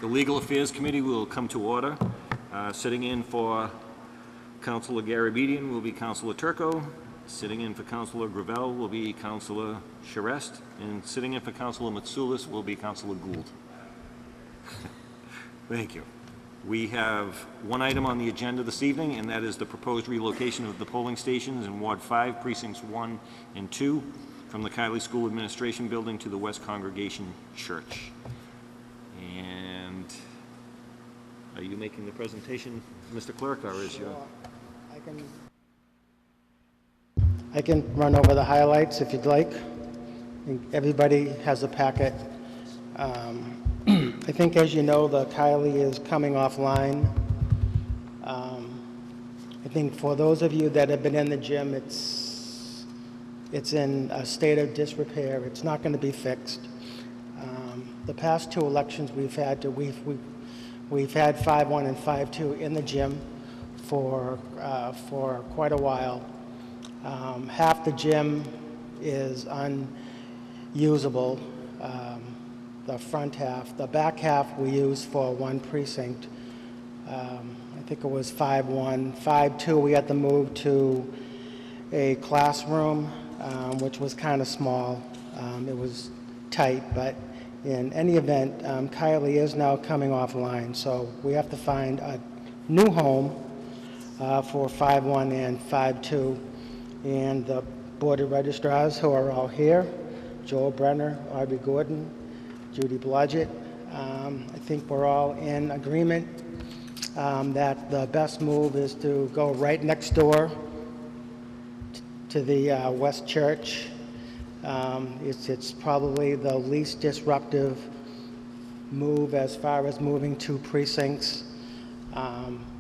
The Legal Affairs Committee will come to order. Sitting in for Councilor Garabedian will be Councilor Turco. Sitting in for Councilor Gravel will be Councilor Charest. And sitting in for Councilor Matsoulis will be Councilor Gould. Thank you. We have one item on the agenda this evening, and that is the proposed relocation of the polling stations in Ward 5, Precincts 1 and 2, from the Kiley School Administration Building to the West Congregation Church. And are you making the presentation, Mr. Clerk, or is your... I can run over the highlights if you'd like. I think everybody has a packet. I think, as you know, the Kiley is coming offline. I think for those of you that have been in the gym, it's in a state of disrepair. It's not going to be fixed. The past two elections we've had 5-1 and 5-2 in the gym for quite a while. Half the gym is unusable. The front half. The back half we use for one precinct. I think it was 5-1. 5-2, we had to move to a classroom, which was kind of small. It was tight, but in any event, Kiley is now coming offline, so we have to find a new home for 5-1 and 5-2. And the Board of Registrars, who are all here, Joel Brenner, Audrey Gordon, Judy Blodgett. I think we're all in agreement that the best move is to go right next door to the West Church. It's probably the least disruptive move as far as moving two precincts.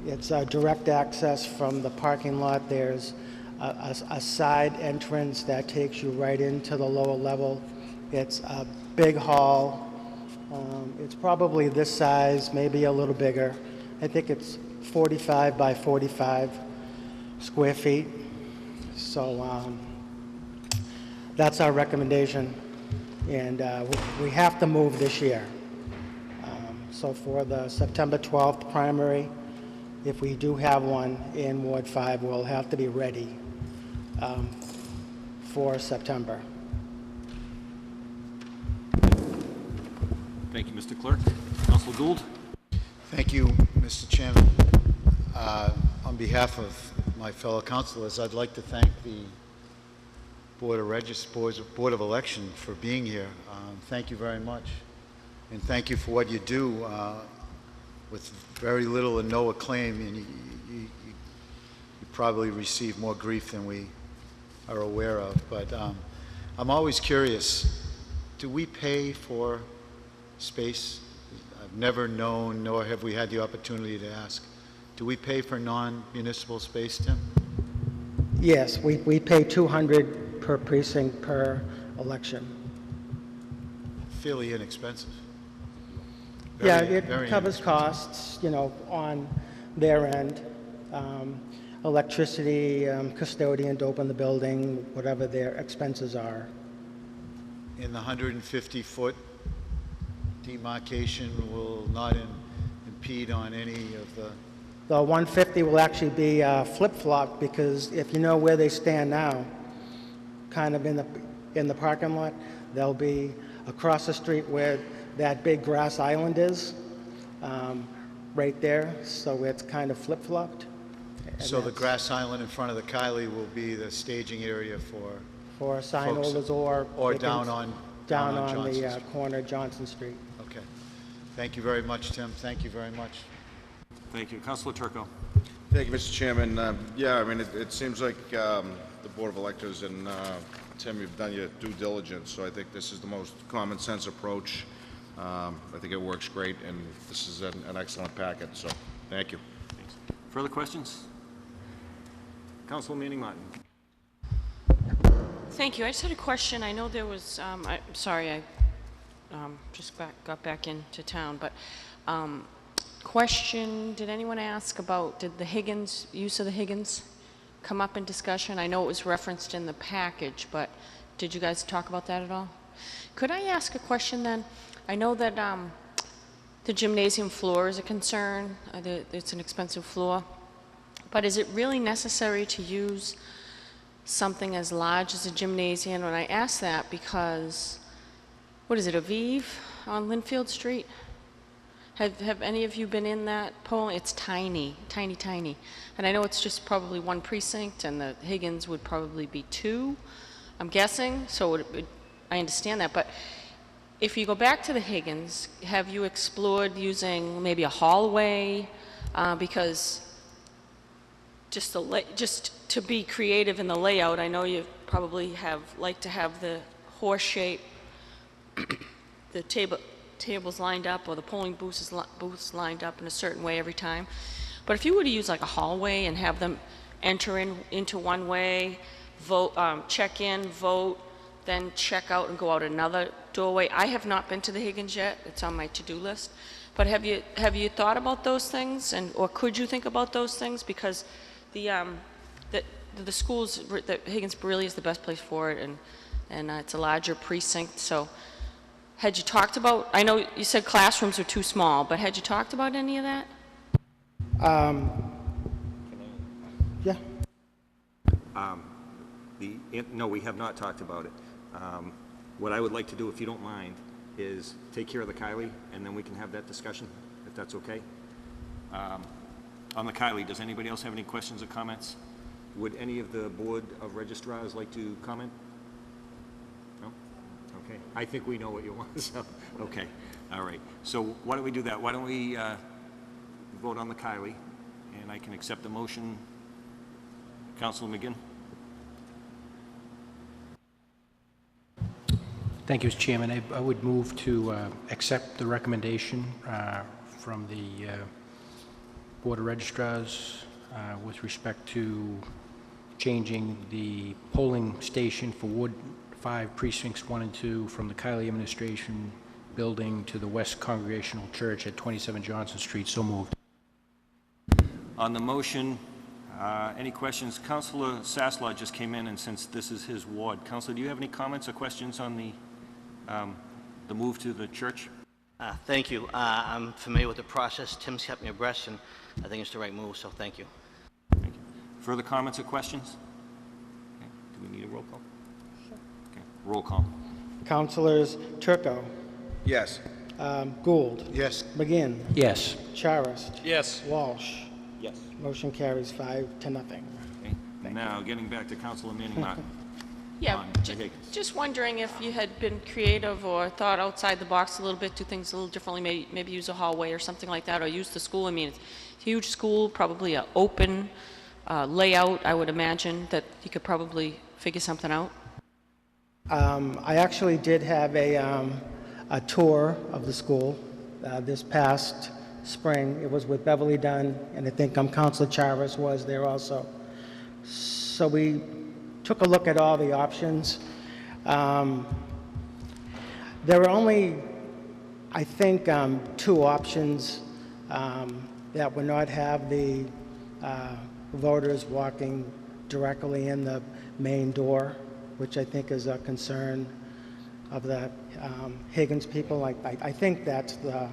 It's a direct access from the parking lot. There's a side entrance that takes you right into the lower level. It's a big hall. It's probably this size, maybe a little bigger. I think it's 45 by 45 square feet. So that's our recommendation. And we have to move this year. So for the September 12th primary, if we do have one in Ward 5, we'll have to be ready for September. Thank you, Mr. Clerk. Councilor Gould. Thank you, Mr. Chairman. On behalf of my fellow councilors, I'd like to thank the Board of Election for being here. Thank you very much. And thank you for what you do with very little or no acclaim. And you probably receive more grief than we are aware of. But I'm always curious, do we pay for space? I've never known, nor have we had the opportunity to ask. Do we pay for non-municipal space, Tim? Yes, we pay $200 per precinct per election. Fairly inexpensive. Yeah, it covers costs, on their end. Electricity, custodian to open the building, whatever their expenses are. In the 150-foot demarcation will not impede on any of the... The 150 will actually be flip-flopped, because if you know where they stand now, kind of in the parking lot, they'll be across the street where that big grass island is, right there. So it's kind of flip-flopped. So the grass island in front of the Kiley will be the staging area for sign holders or down on the corner of Johnson Street. Okay. Thank you very much, Tim. Thank you very much. Thank you. Councilor Turco. Thank you, Mr. Chairman. Yeah, I mean, it seems like the Board of Electors and Tim, you've done your due diligence, so I think this is the most common sense approach. I think it works great, and this is an excellent packet, so thank you. Thanks. Further questions? Councilor Manning Martin. Thank you. I just had a question. I know there was, I'm sorry, I just got back into town, but question, did anyone ask about, did the use of the Higgins come up in discussion? I know it was referenced in the package, but did you guys talk about that at all? Could I ask a question then? I know that the gymnasium floor is a concern. It's an expensive floor. But is it really necessary to use something as large as a gymnasium? And I ask that because, what is it, Aviv on Linfield Street? Have any of you been in that polling? It's tiny, tiny, tiny. And I know it's just probably one precinct, and the Higgins would probably be two, I'm guessing. So I understand that. But if you go back to the Higgins, have you explored using maybe a hallway? Because just to be creative in the layout, I know you probably like to have the horse shape, the tables lined up, or the polling booths lined up in a certain way every time. But if you were to use like a hallway and have them enter into one way, vote, check in, vote, then check out and go out another doorway. I have not been to the Higgins yet. It's on my to-do list. But have you thought about those things, or could you think about those things? Because the schools, the Higgins really is the best place for it, and it's a larger precinct. So had you talked about, I know you said classrooms are too small, but had you talked about any of that? Yeah. No, we have not talked about it. What I would like to do, if you don't mind, is take care of the Kiley, and then we can have that discussion, if that's okay. On the Kiley, does anybody else have any questions or comments? Would any of the Board of Registrars like to comment? No? Okay. I think we know what you want, so, okay. All right. So why don't we do that? Why don't we vote on the Kiley, and I can accept the motion. Councilor McGinn? Thank you, Mr. Chairman. I would move to accept the recommendation from the Board of Registrars with respect to changing the polling station for Ward 5 Precincts 1 and 2 from the Kiley Administration Building to the West Congregational Church at 27 Johnson Street. So moved. On the motion, any questions? Councilor Sasslaw just came in, and since this is his ward, Councilor, do you have any comments or questions on the move to the church? Thank you. I'm familiar with the process. Tim's kept me abreast, and I think it's the right move, so thank you. Thank you. Further comments or questions? Okay. Do we need a roll call? Sure. Okay. Roll call. Councilors Turco, Yes. Gould, Yes. McGinn, Yes. Charist, Yes. Walsh. Yes. Motion carries 5-0. Okay. Now, getting back to Councilor Manning Martin. Yeah, on the Higgins. just wondering if you had been creative or thought outside the box a little bit, do things a little differently, maybe use a hallway or something like that, or use the school. I mean, it's a huge school, probably an open layout. I would imagine that you could probably figure something out. I actually did have a tour of the school this past spring. It was with Beverly Dunn, and I think Councilor Chavis was there also. So we took a look at all the options. There were only, I think, 2 options that would not have the voters walking directly in the main door, which I think is a concern of the Higgins people. I think that's the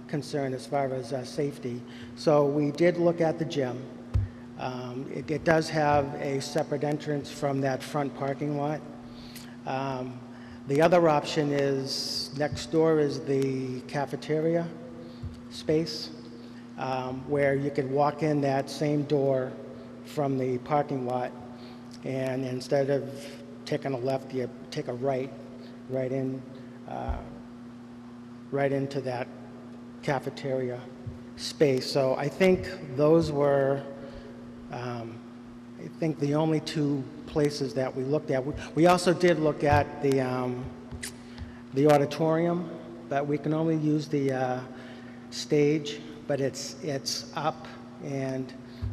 concern as far as safety. So we did look at the gym. It does have a separate entrance from that front parking lot. The other option is, next door is the cafeteria space, where you could walk in that same door from the parking lot, and instead of taking a left, you take a right into that cafeteria space. So I think those were I think the only 2 places that we looked at. We also did look at the auditorium, but we can only use the stage, but it's up, and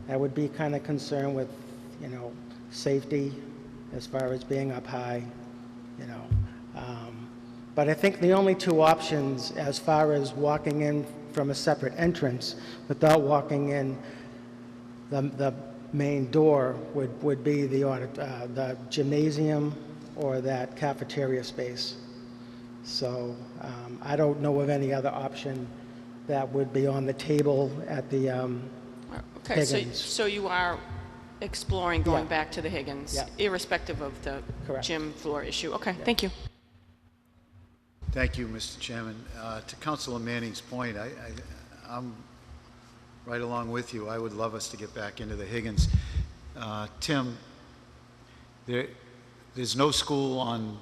I would be kind of concerned with, safety as far as being up high, But I think the only 2 options as far as walking in from a separate entrance without walking in the main door would be the gymnasium or that cafeteria space. So I don't know of any other option that would be on the table at the Okay, Higgins. so you are exploring going Yeah. back to the Higgins, Yeah. irrespective of the Correct. gym floor issue? Okay, thank you. Thank you, Mr. Chairman. To Councilor Manning's point, I'm right along with you. I would love us to get back into the Higgins. Tim, there's no school on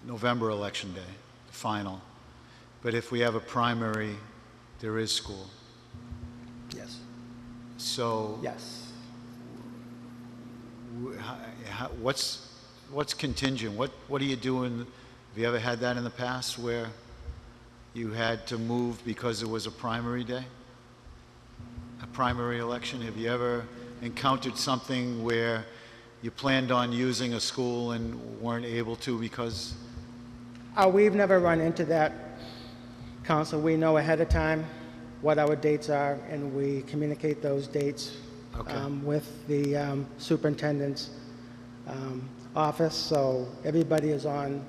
November election day, the final. But if we have a primary, there is school. Yes. So Yes. what's contingent? What are you doing? Have you ever had that in the past where you had to move because it was a primary day? A primary election? Have you ever encountered something where you planned on using a school and weren't able to because? We've never run into that, Council. We know ahead of time what our dates are, and we communicate those dates with the superintendent's office, so everybody is on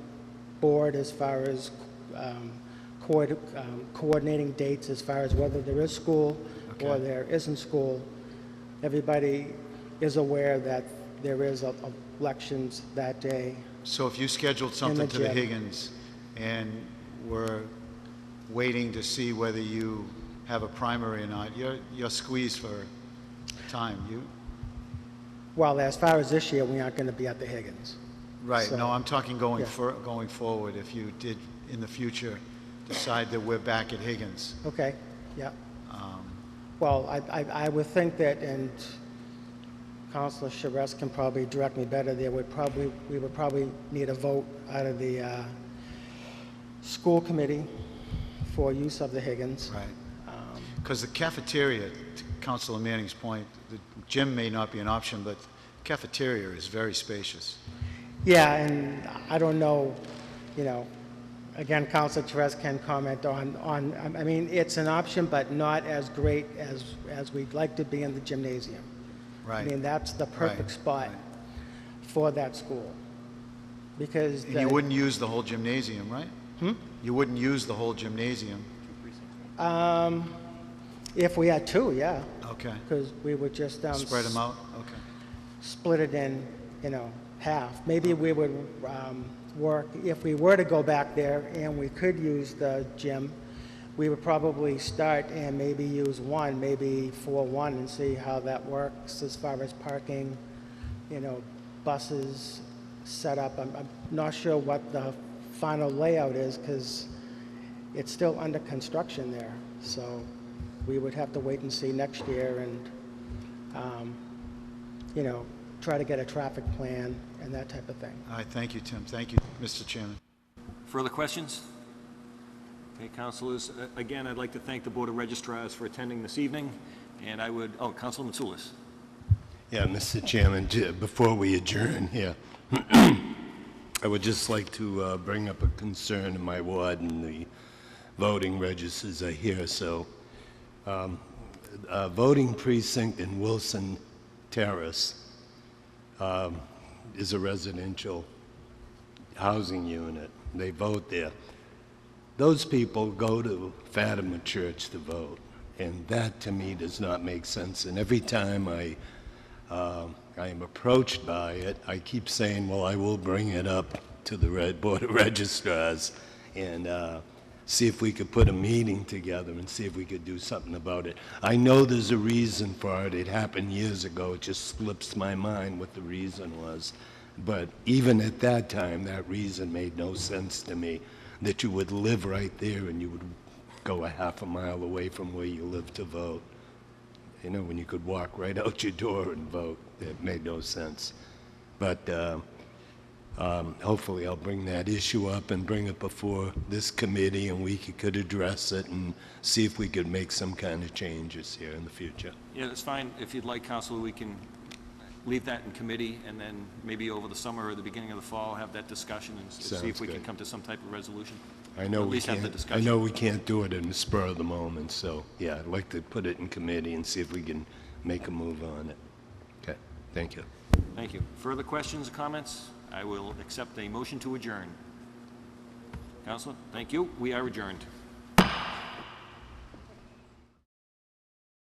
board as far as coordinating dates as far as whether there is school or there isn't school. Everybody is aware that there is elections that day. So if you scheduled something to the gym. Higgins and were waiting to see whether you have a primary or not, you're squeezed for time. Well, as far as this year, we aren't going to be at the Higgins. Right, So- no, I'm talking going Yeah. going forward, if you did in the future decide that we're back at Higgins. Okay, yeah. Well, I would think that, and Councilor Charest can probably direct me better, we would probably need a vote out of the school committee for use of the Higgins. Right. Because the cafeteria, to Councilor Manning's point, the gym may not be an option, but cafeteria is very spacious. Yeah, and I don't know, again, Councilor Charest can comment on, I mean, it's an option, but not as great as we'd like to be in the gymnasium. Right. I mean, that's the perfect Right, spot right. for that school. Because And you wouldn't use the whole gymnasium, right? You wouldn't use the whole gymnasium. if we had two, yeah, Okay. because we would just Spread them out? Okay. split it in, half. Maybe we would work, if we were to go back there and we could use the gym, we would probably start and maybe use one, maybe for one, and see how that works as far as parking, buses set up. I'm not sure what the final layout is because it's still under construction there. So we would have to wait and see next year and, try to get a traffic plan and that type of thing. All right, thank you, Tim. Thank you, Mr. Chairman. Further questions? Okay, councilors, again, I'd like to thank the Board of Registrars for attending this evening, and I would, Councilor Mitsoulas. Yeah, Mr. Chairman, before we adjourn here, I would just like to bring up a concern in my ward, and the voting registers are here. So, voting precinct in Wilson Terrace is a residential housing unit. They vote there. Those people go to Fatima Church to vote, and that to me does not make sense. And every time I am approached by it, I keep saying, well, I will bring it up to the Board of Registrars and see if we could put a meeting together and see if we could do something about it. I know there's a reason for it. It happened years ago. It just slips my mind what the reason was. But even at that time, that reason made no sense to me, that you would live right there and you would go a half a mile away from where you live to vote. When you could walk right out your door and vote. It made no sense. But hopefully I'll bring that issue up and bring it before this committee, and we could address it and see if we could make some kind of changes here in the future. Yeah, that's fine. If you'd like, Councilor, we can leave that in committee, and then maybe over the summer or the beginning of the fall, have that discussion and see if Sounds we can good. come to some type of resolution. I know Or at we least have the can't. I discussion. know we can't do it in the spur of the moment. So yeah, I'd like to put it in committee and see if we can make a move on it. Okay. Thank you. Thank you. Further questions or comments? I will accept a motion to adjourn. Counselor, thank you. We are adjourned.